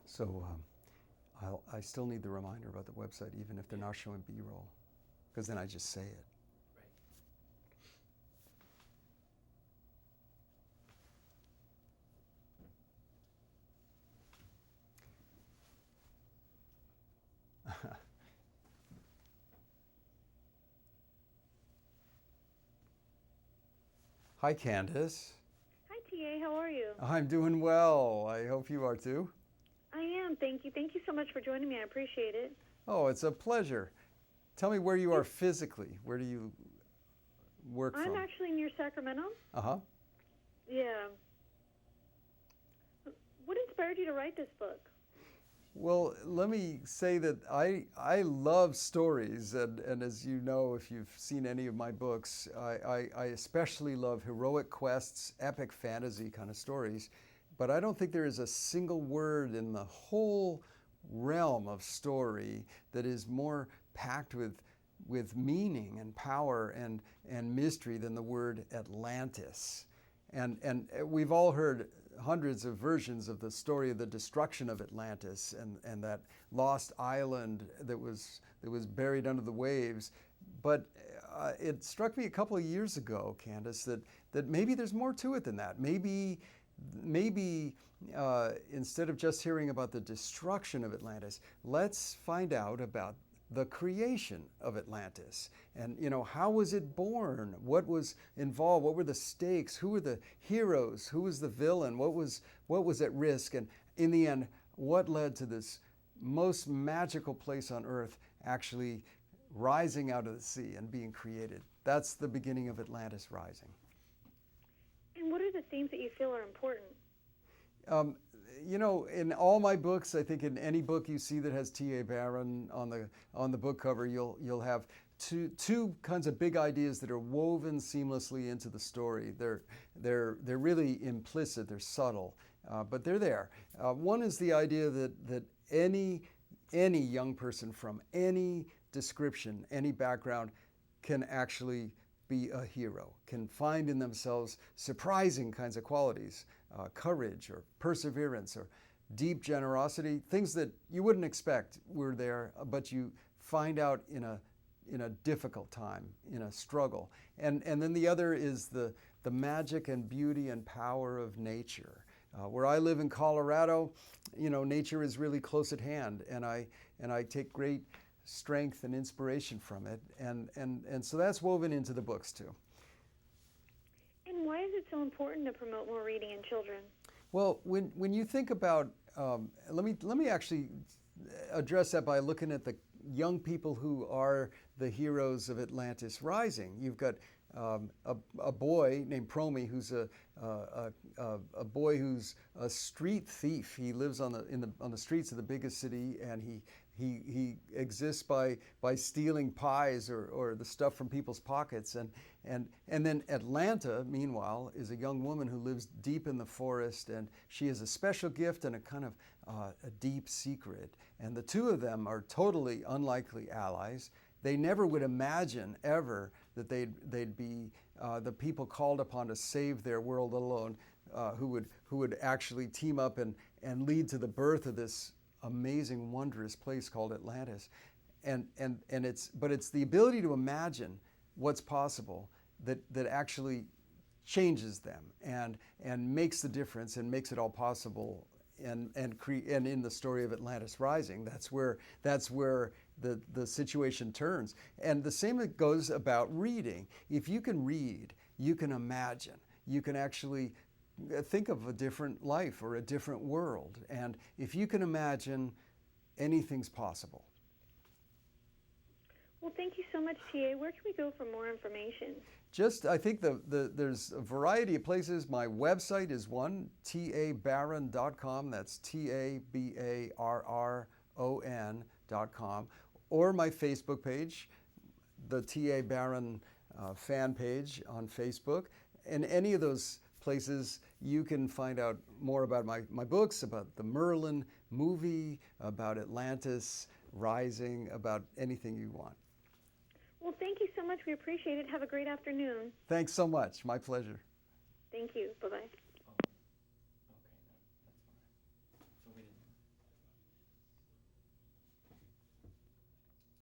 So I still need the reminder about the website, even if they're not showing B-roll, because then I just say it. Hi, Candace. Hi, TA. How are you? I'm doing well. I hope you are too. I am. Thank you. Thank you so much for joining me. I appreciate it. Oh, it's a pleasure. Tell me where you are physically. Where do you work from? I'm actually near Sacramento. Uh-huh. Yeah. What inspired you to write this book? Well, let me say that I love stories, and as you know, if you've seen any of my books, I especially love heroic quests, epic fantasy kind of stories. But I don't think there is a single word in the whole realm of story that is more packed with meaning and power and mystery than the word Atlantis. And we've all heard hundreds of versions of the story of the destruction of Atlantis and that lost island that was buried under the waves. But it struck me a couple of years ago, Candace, that maybe there's more to it than that. Maybe instead of just hearing about the destruction of Atlantis, let's find out about the creation of Atlantis. And, how was it born? What was involved? What were the stakes? Who were the heroes? Who was the villain? What was at risk? And in the end, what led to this most magical place on earth actually rising out of the sea and being created? That's the beginning of Atlantis Rising. And what are the themes that you feel are important? In all my books, I think in any book you see that has T.A. Barron on the book cover, you'll have two kinds of big ideas that are woven seamlessly into the story. They're really implicit. They're subtle, but they're there. One is the idea that any young person from any description, any background, can actually be a hero, can find in themselves surprising kinds of qualities, courage or perseverance or deep generosity, things that you wouldn't expect were there, but you find out in a difficult time, in a struggle. And then the other is the magic and beauty and power of nature. Where I live in Colorado, nature is really close at hand, and I take great strength and inspiration from it, and so that's woven into the books too. And why is it so important to promote more reading in children? Well, when you think about, let me actually address that by looking at the young people who are the heroes of Atlantis Rising. You've got a boy named Promi who's a boy who's a street thief. He lives on the streets of the biggest city, and he exists by stealing pies or the stuff from people's pockets. And then Atlanta, meanwhile, is a young woman who lives deep in the forest, and she has a special gift and a kind of a deep secret. And the two of them are totally unlikely allies. They never would imagine ever that they'd be the people called upon to save their world alone, who would actually team up and lead to the birth of this amazing, wondrous place called Atlantis. And it's the ability to imagine what's possible that actually changes them and makes the difference and makes it all possible. And in the story of Atlantis Rising, that's where the situation turns. And the same goes about reading. If you can read, you can imagine. You can actually think of a different life or a different world. And if you can imagine, anything's possible. Well, thank you so much, TA. Where can we go for more information? I think there's a variety of places. My website is one, tabarron.com. That's TABARRON.com. Or my Facebook page, the T.A. Barron fan page on Facebook. And any of those places, you can find out more about my books, about the Merlin movie, about Atlantis Rising, about anything you want. Well, thank you so much. We appreciate it. Have a great afternoon. Thanks so much. My pleasure. Thank you. Bye-bye.